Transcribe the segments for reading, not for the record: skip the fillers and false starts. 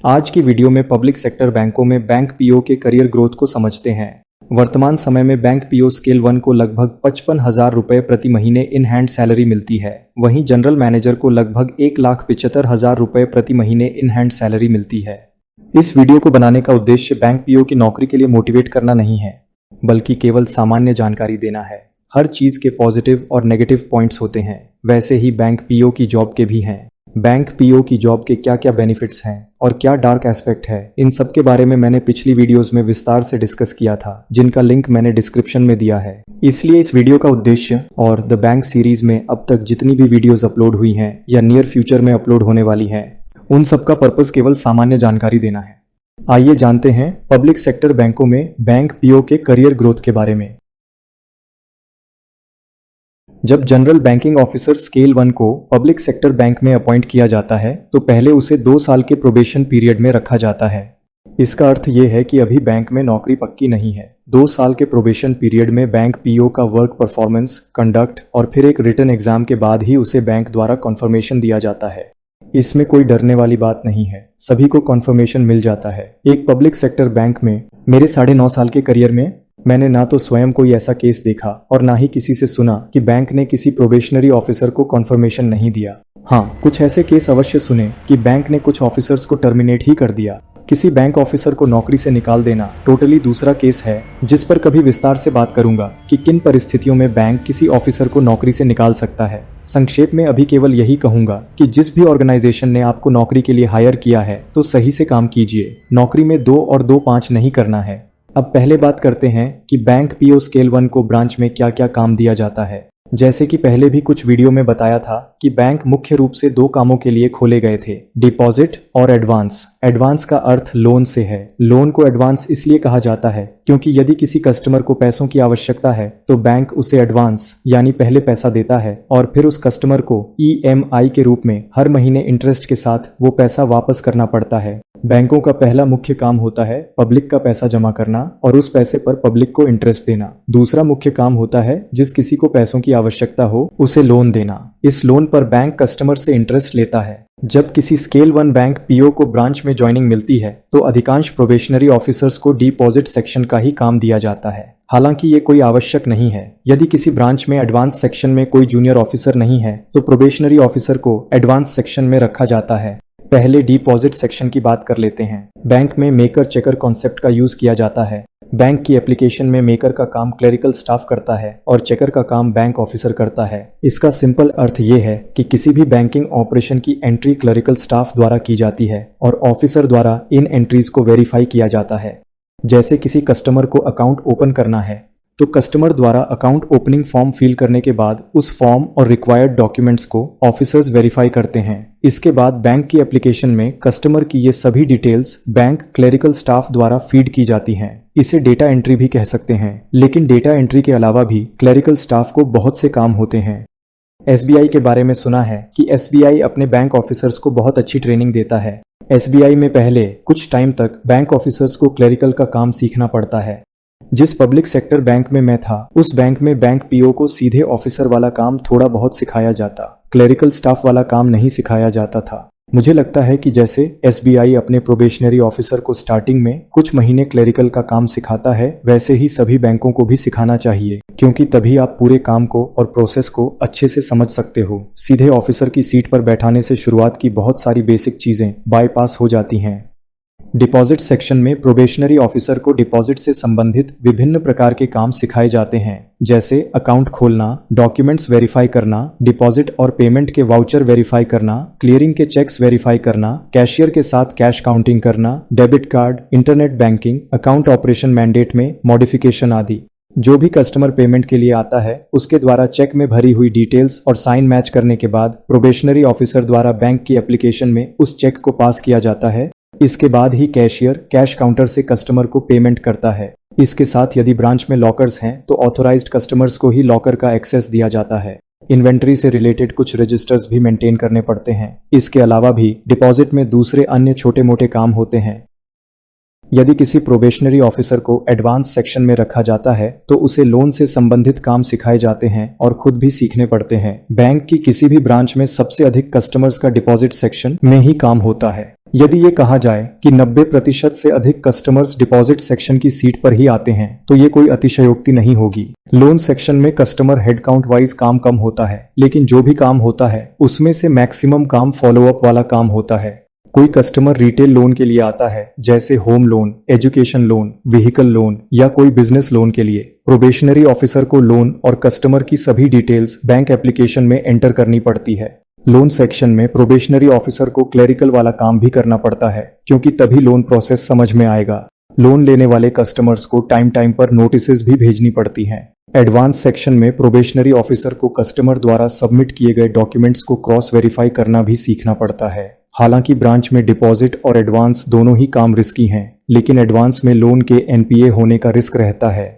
आज की वीडियो में पब्लिक सेक्टर बैंकों में बैंक पीओ के करियर ग्रोथ को समझते हैं। वर्तमान समय में बैंक पीओ स्केल 1 को लगभग 55,000 रुपये प्रति महीने इन हैंड सैलरी मिलती है। वहीं जनरल मैनेजर को लगभग 1,75,000 रुपये प्रति महीने इन हैंड सैलरी मिलती है। इस वीडियो को बनाने का उद्देश्य बैंक पीओ की नौकरी के लिए मोटिवेट करना नहीं है, बल्कि केवल सामान्य जानकारी देना है। हर चीज़ के पॉजिटिव और नेगेटिव पॉइंट्स होते हैं, वैसे ही बैंक पीओ की जॉब के भी हैं। बैंक पीओ की जॉब के क्या क्या बेनिफिट्स हैं और क्या डार्क एस्पेक्ट है, इन सब के बारे में मैंने पिछली वीडियोस में विस्तार से डिस्कस किया था, जिनका लिंक मैंने डिस्क्रिप्शन में दिया है। इसलिए इस वीडियो का उद्देश्य और द बैंक सीरीज में अब तक जितनी भी वीडियोस अपलोड हुई हैं या नियर फ्यूचर में अपलोड होने वाली हैं, उन सबका पर्पस केवल सामान्य जानकारी देना है। आइए जानते हैं पब्लिक सेक्टर बैंकों में बैंक पीओ के करियर ग्रोथ के बारे में। जब जनरल बैंकिंग ऑफिसर स्केल 1 को पब्लिक सेक्टर बैंक में अपॉइंट किया जाता है तो पहले उसे 2 साल के प्रोबेशन पीरियड में रखा जाता है। इसका अर्थ ये है कि अभी बैंक में नौकरी पक्की नहीं है। 2 साल के प्रोबेशन पीरियड में बैंक पीओ का वर्क परफॉर्मेंस, कंडक्ट और फिर एक रिटन एग्जाम के बाद ही उसे बैंक द्वारा कॉन्फर्मेशन दिया जाता है। इसमें कोई डरने वाली बात नहीं है, सभी को कॉन्फर्मेशन मिल जाता है। एक पब्लिक सेक्टर बैंक में मेरे 9.5 साल के करियर में मैंने ना तो स्वयं कोई ऐसा केस देखा और ना ही किसी से सुना कि बैंक ने किसी प्रोबेशनरी ऑफिसर को कॉन्फर्मेशन नहीं दिया। हाँ, कुछ ऐसे केस अवश्य सुने कि बैंक ने कुछ ऑफिसर्स को टर्मिनेट ही कर दिया। किसी बैंक ऑफिसर को नौकरी से निकाल देना टोटली दूसरा केस है, जिस पर कभी विस्तार से बात करूंगा कि किन परिस्थितियों में बैंक किसी ऑफिसर को नौकरी से निकाल सकता है। संक्षेप में अभी केवल यही कहूंगा कि जिस भी ऑर्गेनाइजेशन ने आपको नौकरी के लिए हायर किया है तो सही से काम कीजिए। नौकरी में 2 और 2 5 नहीं करना है। अब पहले बात करते हैं कि बैंक पीओ स्केल 1 को ब्रांच में क्या क्या काम दिया जाता है। जैसे कि पहले भी कुछ वीडियो में बताया था कि बैंक मुख्य रूप से 2 कामों के लिए खोले गए थे, डिपॉजिट और एडवांस। एडवांस का अर्थ लोन से है। लोन को एडवांस इसलिए कहा जाता है क्योंकि यदि किसी कस्टमर को पैसों की आवश्यकता है तो बैंक उसे एडवांस यानी पहले पैसा देता है और फिर उस कस्टमर को EMI के रूप में हर महीने इंटरेस्ट के साथ वो पैसा वापस करना पड़ता है। बैंकों का पहला मुख्य काम होता है पब्लिक का पैसा जमा करना और उस पैसे पर पब्लिक को इंटरेस्ट देना। दूसरा मुख्य काम होता है जिस किसी को पैसों की आवश्यकता हो उसे लोन देना। इस लोन पर बैंक कस्टमर से इंटरेस्ट लेता है। जब किसी स्केल 1 बैंक पीओ को ब्रांच में ज्वाइनिंग मिलती है तो अधिकांश प्रोबेशनरी ऑफिसर्स को डिपॉजिट सेक्शन का ही काम दिया जाता है। हालांकि ये कोई आवश्यक नहीं है। यदि किसी ब्रांच में एडवांस सेक्शन में कोई जूनियर ऑफिसर नहीं है तो प्रोबेशनरी ऑफिसर को एडवांस सेक्शन में रखा जाता है। पहले डिपॉजिट सेक्शन की बात कर लेते हैं। बैंक में मेकर चेकर कॉन्सेप्ट का यूज किया जाता है। बैंक की एप्लीकेशन में मेकर का काम क्लरिकल स्टाफ करता है और चेकर का काम बैंक ऑफिसर करता है। इसका सिंपल अर्थ ये है कि किसी भी बैंकिंग ऑपरेशन की एंट्री क्लरिकल स्टाफ द्वारा की जाती है और ऑफिसर द्वारा इन एंट्रीज को वेरीफाई किया जाता है। जैसे किसी कस्टमर को अकाउंट ओपन करना है तो कस्टमर द्वारा अकाउंट ओपनिंग फॉर्म फिल करने के बाद उस फॉर्म और रिक्वायर्ड डॉक्यूमेंट्स को ऑफिसर्स वेरीफाई करते हैं। इसके बाद बैंक की एप्लीकेशन में कस्टमर की ये सभी डिटेल्स बैंक क्लरिकल स्टाफ द्वारा फीड की जाती हैं। इसे डेटा एंट्री भी कह सकते हैं, लेकिन डेटा एंट्री के अलावा भी क्लरिकल स्टाफ को बहुत से काम होते हैं। SBI के बारे में सुना है कि SBI अपने बैंक ऑफिसर्स को बहुत अच्छी ट्रेनिंग देता है। SBI में पहले कुछ टाइम तक बैंक ऑफिसर्स को क्लरिकल का काम सीखना पड़ता है। जिस पब्लिक सेक्टर बैंक में मैं था उस बैंक में बैंक पीओ को सीधे ऑफिसर वाला काम थोड़ा बहुत सिखाया जाता, क्लरिकल स्टाफ वाला काम नहीं सिखाया जाता था। मुझे लगता है कि जैसे SBI अपने प्रोबेशनरी ऑफिसर को स्टार्टिंग में कुछ महीने क्लरिकल का काम सिखाता है, वैसे ही सभी बैंकों को भी सिखाना चाहिए, क्योंकि तभी आप पूरे काम को और प्रोसेस को अच्छे से समझ सकते हो। सीधे ऑफिसर की सीट पर बैठाने से शुरुआत की बहुत सारी बेसिक चीजें बाईपास हो जाती हैं। डिपॉजिट सेक्शन में प्रोबेशनरी ऑफिसर को डिपॉजिट से संबंधित विभिन्न प्रकार के काम सिखाए जाते हैं, जैसे अकाउंट खोलना, डॉक्यूमेंट्स वेरीफाई करना, डिपॉजिट और पेमेंट के वाउचर वेरीफाई करना, क्लियरिंग के चेक्स वेरीफाई करना, कैशियर के साथ कैश काउंटिंग करना, debit card, internet banking, account operation mandate में मॉडिफिकेशन आदि। जो भी कस्टमर पेमेंट के लिए आता है उसके द्वारा चेक में भरी हुई डिटेल्स और साइन मैच करने के बाद प्रोबेशनरी ऑफिसर द्वारा बैंक की एप्लीकेशन में उस चेक को पास किया जाता है। इसके बाद ही कैशियर कैश काउंटर से कस्टमर को पेमेंट करता है। इसके साथ यदि ब्रांच में लॉकर्स हैं तो ऑथोराइज्ड कस्टमर्स को ही लॉकर का एक्सेस दिया जाता है। इन्वेंट्री से रिलेटेड कुछ रजिस्टर्स भी मेंटेन करने पड़ते हैं। इसके अलावा भी डिपॉजिट में दूसरे अन्य छोटे मोटे काम होते हैं। यदि किसी प्रोबेशनरी ऑफिसर को एडवांस सेक्शन में रखा जाता है तो उसे लोन से संबंधित काम सिखाए जाते हैं और खुद भी सीखने पड़ते हैं। बैंक की किसी भी ब्रांच में सबसे अधिक कस्टमर्स का डिपॉजिट सेक्शन में ही काम होता है। यदि ये कहा जाए कि 90% से अधिक कस्टमर्स डिपॉजिट सेक्शन की सीट पर ही आते हैं तो ये कोई अतिशयोक्ति नहीं होगी। लोन सेक्शन में कस्टमर हेड काउंट वाइज काम कम होता है, लेकिन जो भी काम होता है उसमें से मैक्सिमम काम फॉलोअप वाला काम होता है। कोई कस्टमर रिटेल लोन के लिए आता है, जैसे home loan, education loan, vehicle loan या कोई बिजनेस लोन के लिए, प्रोबेशनरी ऑफिसर को लोन और कस्टमर की सभी डिटेल्स बैंक एप्लीकेशन में एंटर करनी पड़ती है। लोन सेक्शन में प्रोबेशनरी ऑफिसर को क्लेरिकल वाला काम भी करना पड़ता है, क्योंकि तभी लोन प्रोसेस समझ में आएगा। लोन लेने वाले कस्टमर्स को टाइम टाइम पर नोटिसेस भी भेजनी पड़ती हैं। एडवांस सेक्शन में प्रोबेशनरी ऑफिसर को कस्टमर द्वारा सबमिट किए गए डॉक्यूमेंट्स को क्रॉस वेरीफाई करना भी सीखना पड़ता है। हालांकि ब्रांच में डिपॉजिट और एडवांस दोनों ही काम रिस्की हैं, लेकिन एडवांस में लोन के एनपीए होने का रिस्क रहता है।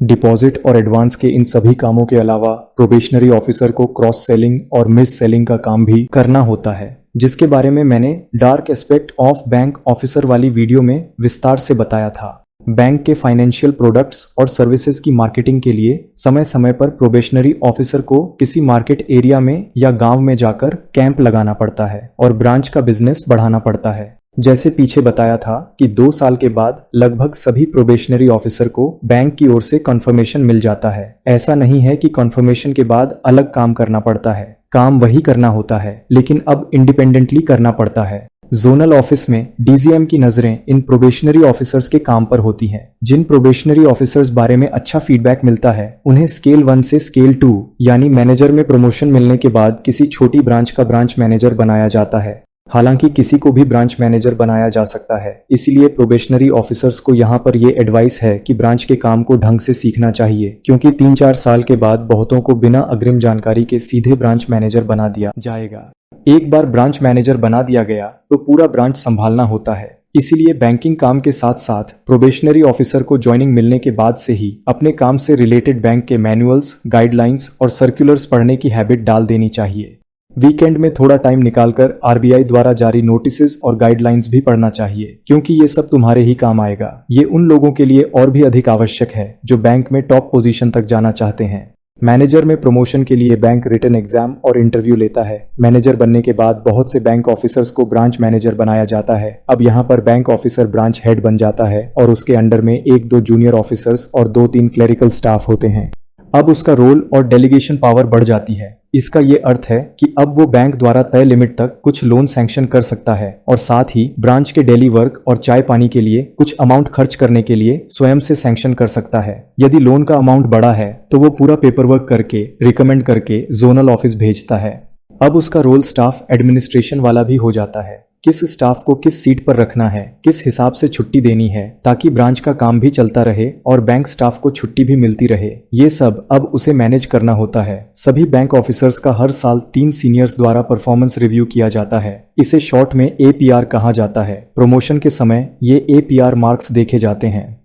डिपॉजिट और एडवांस के इन सभी कामों के अलावा प्रोबेशनरी ऑफिसर को क्रॉस सेलिंग और मिस सेलिंग का काम भी करना होता है, जिसके बारे में मैंने dark aspect of bank officer वाली वीडियो में विस्तार से बताया था। बैंक के फाइनेंशियल प्रोडक्ट्स और सर्विसेज की मार्केटिंग के लिए समय समय पर प्रोबेशनरी ऑफिसर को किसी मार्केट एरिया में या गांव में जाकर कैंप लगाना पड़ता है और ब्रांच का बिजनेस बढ़ाना पड़ता है। जैसे पीछे बताया था कि 2 साल के बाद लगभग सभी प्रोबेशनरी ऑफिसर को बैंक की ओर से कन्फर्मेशन मिल जाता है। ऐसा नहीं है कि कन्फर्मेशन के बाद अलग काम करना पड़ता है, काम वही करना होता है, लेकिन अब इंडिपेंडेंटली करना पड़ता है। जोनल ऑफिस में डीजीएम की नजरें इन प्रोबेशनरी ऑफिसर्स के काम पर होती हैं। जिन प्रोबेशनरी ऑफिसर्स बारे में अच्छा फीडबैक मिलता है उन्हें स्केल 1 से स्केल 2 यानी मैनेजर में प्रमोशन मिलने के बाद किसी छोटी ब्रांच का ब्रांच मैनेजर बनाया जाता है। हालांकि किसी को भी ब्रांच मैनेजर बनाया जा सकता है, इसीलिए प्रोबेशनरी ऑफिसर्स को यहाँ पर ये एडवाइस है कि ब्रांच के काम को ढंग से सीखना चाहिए, क्योंकि 3-4 साल के बाद बहुतों को बिना अग्रिम जानकारी के सीधे ब्रांच मैनेजर बना दिया जाएगा। एक बार ब्रांच मैनेजर बना दिया गया तो पूरा ब्रांच संभालना होता है। इसीलिए बैंकिंग काम के साथ साथ प्रोबेशनरी ऑफिसर को ज्वाइनिंग मिलने के बाद से ही अपने काम से रिलेटेड बैंक के मैनुअल्स, गाइडलाइंस और सर्कुलर्स पढ़ने की हैबिट डाल देनी चाहिए। वीकेंड में थोड़ा टाइम निकालकर आरबीआई द्वारा जारी नोटिसेस और गाइडलाइंस भी पढ़ना चाहिए, क्योंकि ये सब तुम्हारे ही काम आएगा। ये उन लोगों के लिए और भी अधिक आवश्यक है जो बैंक में टॉप पोजीशन तक जाना चाहते हैं। मैनेजर में प्रमोशन के लिए बैंक रिटन एग्जाम और इंटरव्यू लेता है। मैनेजर बनने के बाद बहुत से बैंक ऑफिसर्स को ब्रांच मैनेजर बनाया जाता है। अब यहाँ पर बैंक ऑफिसर ब्रांच हेड बन जाता है और उसके अंडर में 1-2 जूनियर ऑफिसर्स और 2-3 क्लरिकल स्टाफ होते हैं। अब उसका रोल और डेलीगेशन पावर बढ़ जाती है। इसका ये अर्थ है कि अब वो बैंक द्वारा तय लिमिट तक कुछ लोन सैंक्शन कर सकता है और साथ ही ब्रांच के डेली वर्क और चाय पानी के लिए कुछ अमाउंट खर्च करने के लिए स्वयं से सैंक्शन कर सकता है। यदि लोन का अमाउंट बड़ा है तो वो पूरा पेपर वर्क करके रिकमेंड करके जोनल ऑफिस भेजता है। अब उसका रोल स्टाफ एडमिनिस्ट्रेशन वाला भी हो जाता है। किस स्टाफ को किस सीट पर रखना है, किस हिसाब से छुट्टी देनी है ताकि ब्रांच का काम भी चलता रहे और बैंक स्टाफ को छुट्टी भी मिलती रहे, ये सब अब उसे मैनेज करना होता है। सभी बैंक ऑफिसर्स का हर साल 3 सीनियर्स द्वारा परफॉर्मेंस रिव्यू किया जाता है। इसे शॉर्ट में एपीआर कहा जाता है। प्रमोशन के समय ये एपीआर मार्क्स देखे जाते हैं।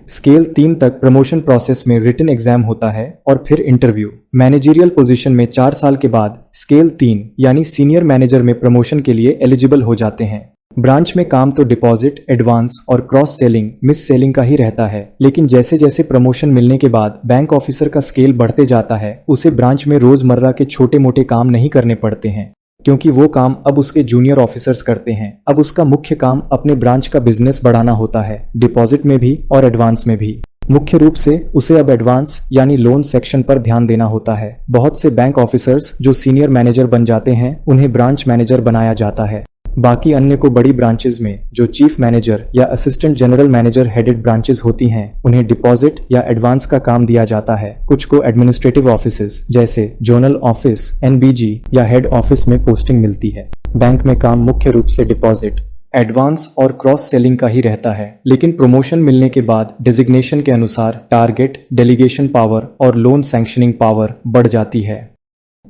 स्केल 3 तक प्रमोशन प्रोसेस में रिटन एग्जाम होता है और फिर इंटरव्यू। मैनेजरियल पोजीशन में 4 साल के बाद स्केल 3 यानी सीनियर मैनेजर में प्रमोशन के लिए एलिजिबल हो जाते हैं। ब्रांच में काम तो डिपॉजिट, एडवांस और क्रॉस सेलिंग, मिस सेलिंग का ही रहता है, लेकिन जैसे जैसे प्रमोशन मिलने के बाद बैंक ऑफिसर का स्केल बढ़ते जाता है, उसे ब्रांच में रोजमर्रा के छोटे मोटे काम नहीं करने पड़ते हैं, क्योंकि वो काम अब उसके जूनियर ऑफिसर्स करते हैं। अब उसका मुख्य काम अपने ब्रांच का बिजनेस बढ़ाना होता है, डिपॉजिट में भी और एडवांस में भी। मुख्य रूप से उसे अब एडवांस यानी लोन सेक्शन पर ध्यान देना होता है। बहुत से बैंक ऑफिसर्स जो सीनियर मैनेजर बन जाते हैं उन्हें ब्रांच मैनेजर बनाया जाता है। बाकी अन्य को बड़ी ब्रांचेस में जो चीफ मैनेजर या assistant general manager headed branches होती हैं उन्हें डिपॉजिट या एडवांस का काम दिया जाता है। कुछ को एडमिनिस्ट्रेटिव ऑफिसेस जैसे जोनल ऑफिस, एनबीजी या हेड ऑफिस में पोस्टिंग मिलती है। बैंक में काम मुख्य रूप से डिपॉजिट, एडवांस और क्रॉस सेलिंग का ही रहता है, लेकिन प्रमोशन मिलने के बाद डिजिग्नेशन के अनुसार टारगेट, डेलीगेशन पावर और लोन सैंक्शनिंग पावर बढ़ जाती है।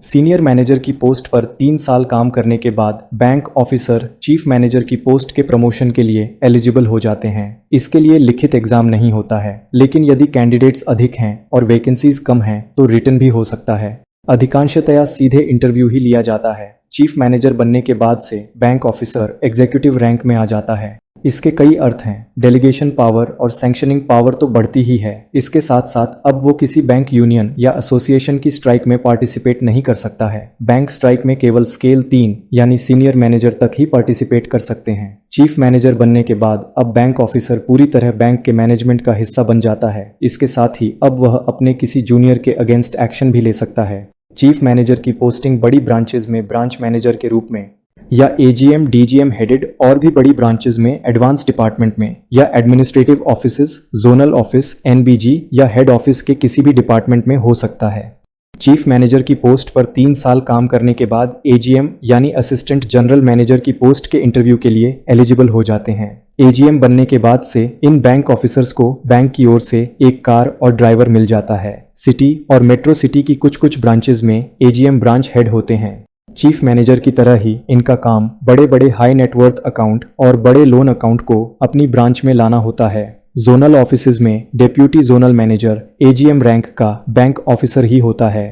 सीनियर मैनेजर की पोस्ट पर 3 साल काम करने के बाद बैंक ऑफिसर चीफ मैनेजर की पोस्ट के प्रमोशन के लिए एलिजिबल हो जाते हैं। इसके लिए लिखित एग्जाम नहीं होता है, लेकिन यदि कैंडिडेट्स अधिक हैं और वैकेंसीज कम हैं तो रिटन भी हो सकता है। अधिकांशतया सीधे इंटरव्यू ही लिया जाता है। चीफ मैनेजर बनने के बाद से बैंक ऑफिसर एग्जीक्यूटिव रैंक में आ जाता है। इसके कई अर्थ हैं। डेलीगेशन पावर और सैंक्शनिंग पावर तो बढ़ती ही है, इसके साथ साथ अब वो किसी बैंक, यूनियन या एसोसिएशन की स्ट्राइक में पार्टिसिपेट नहीं कर सकता है। बैंक स्ट्राइक में केवल स्केल 3 यानी सीनियर मैनेजर तक ही पार्टिसिपेट कर सकते हैं। चीफ मैनेजर बनने के बाद अब बैंक ऑफिसर पूरी तरह बैंक के मैनेजमेंट का हिस्सा बन जाता है। इसके साथ ही अब वह अपने किसी जूनियर के अगेंस्ट एक्शन भी ले सकता है। चीफ मैनेजर की पोस्टिंग बड़ी ब्रांचेज में ब्रांच मैनेजर के रूप में या एजीएम डीजीएम हेडेड और भी बड़ी ब्रांचेज में एडवांस डिपार्टमेंट में या administrative offices, zonal office, NBG या हेड ऑफिस के किसी भी डिपार्टमेंट में हो सकता है। चीफ मैनेजर की पोस्ट पर 3 साल काम करने के बाद एजीएम यानी असिस्टेंट जनरल मैनेजर की पोस्ट के इंटरव्यू के लिए एलिजिबल हो जाते हैं। एजीएम बनने के बाद से इन बैंक ऑफिसर्स को बैंक की ओर से एक कार और ड्राइवर मिल जाता है। सिटी और मेट्रो सिटी की कुछ ब्रांचेज में एजीएम ब्रांच हेड होते हैं। चीफ मैनेजर की तरह ही इनका काम बड़े बड़े हाई नेटवर्थ अकाउंट और बड़े लोन अकाउंट को अपनी ब्रांच में लाना होता है। जोनल ऑफिसेज में deputy zonal manager AGM rank का बैंक ऑफिसर ही होता है।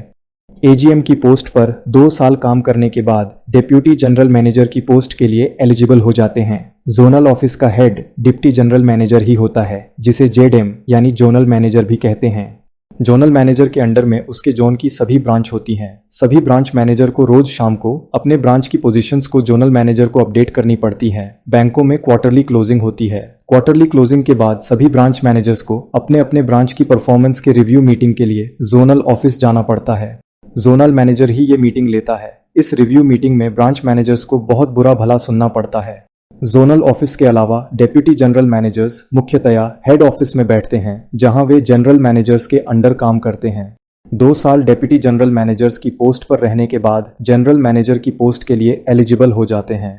एजीएम की पोस्ट पर 2 साल काम करने के बाद डेप्यूटी जनरल मैनेजर की पोस्ट के लिए एलिजिबल हो जाते हैं। जोनल ऑफिस का हेड डिप्टी जनरल मैनेजर ही होता है, जिसे जेडएम यानी जोनल मैनेजर भी कहते हैं। जोनल मैनेजर के अंडर में उसके जोन की सभी ब्रांच होती हैं। सभी ब्रांच मैनेजर को रोज शाम को अपने ब्रांच की पोजीशंस को जोनल मैनेजर को अपडेट करनी पड़ती है। बैंकों में क्वार्टरली क्लोजिंग होती है। क्वार्टरली क्लोजिंग के बाद सभी ब्रांच मैनेजर्स को अपने अपने ब्रांच की परफॉर्मेंस के रिव्यू मीटिंग के लिए जोनल ऑफिस जाना पड़ता है। जोनल मैनेजर ही ये मीटिंग लेता है। इस रिव्यू मीटिंग में ब्रांच मैनेजर्स को बहुत बुरा भला सुनना पड़ता है। जोनल ऑफिस के अलावा डेप्यूटी जनरल मैनेजर्स मुख्यतया हेड ऑफिस में बैठते हैं, जहां वे जनरल मैनेजर्स के अंडर काम करते हैं। 2 साल डेप्यूटी जनरल मैनेजर्स की पोस्ट पर रहने के बाद जनरल मैनेजर की पोस्ट के लिए एलिजिबल हो जाते हैं।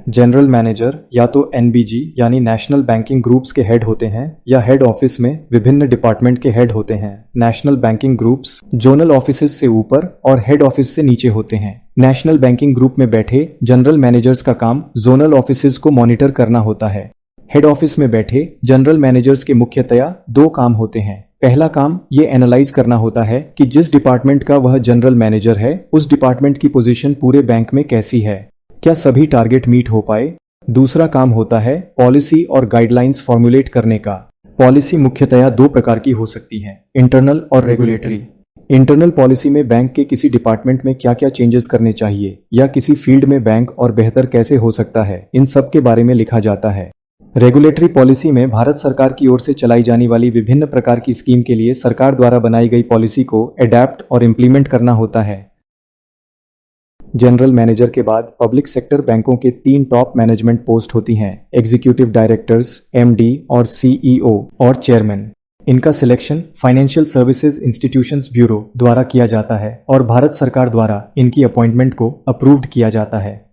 जनरल मैनेजर या तो एनबीजी यानी नेशनल बैंकिंग ग्रुप्स के हेड होते हैं या हेड ऑफिस में विभिन्न डिपार्टमेंट के हेड होते हैं। National banking groups zonal offices से ऊपर और हेड ऑफिस से नीचे होते हैं। नेशनल बैंकिंग ग्रुप में बैठे जनरल मैनेजर्स का काम जोनल ऑफिसेज को मॉनिटर करना होता है। हेड ऑफिस में बैठे जनरल मैनेजर्स के मुख्यतया 2 काम होते हैं। पहला काम ये एनालाइज करना होता है कि जिस डिपार्टमेंट का वह जनरल मैनेजर है उस डिपार्टमेंट की पोजीशन पूरे बैंक में कैसी है, क्या सभी टारगेट मीट हो पाए। दूसरा काम होता है पॉलिसी और गाइडलाइंस फॉर्मुलेट करने का। पॉलिसी मुख्यतया 2 प्रकार की हो सकती हैं, इंटरनल और रेगुलेटरी। इंटरनल पॉलिसी में बैंक के किसी डिपार्टमेंट में क्या क्या चेंजेस करने चाहिए या किसी फील्ड में बैंक और बेहतर कैसे हो सकता है, इन सब के बारे में लिखा जाता है। रेगुलेटरी पॉलिसी में भारत सरकार की ओर से चलाई जाने वाली विभिन्न प्रकार की स्कीम के लिए सरकार द्वारा बनाई गई पॉलिसी को एडैप्ट और इम्प्लीमेंट करना होता है। जनरल मैनेजर के बाद पब्लिक सेक्टर बैंकों के 3 टॉप मैनेजमेंट पोस्ट होती हैं, एग्जीक्यूटिव डायरेक्टर्स, एमडी और सीईओ और चेयरमैन। इनका selection financial services institutions bureau द्वारा किया जाता है और भारत सरकार द्वारा इनकी अपॉइंटमेंट को अप्रूव्ड किया जाता है।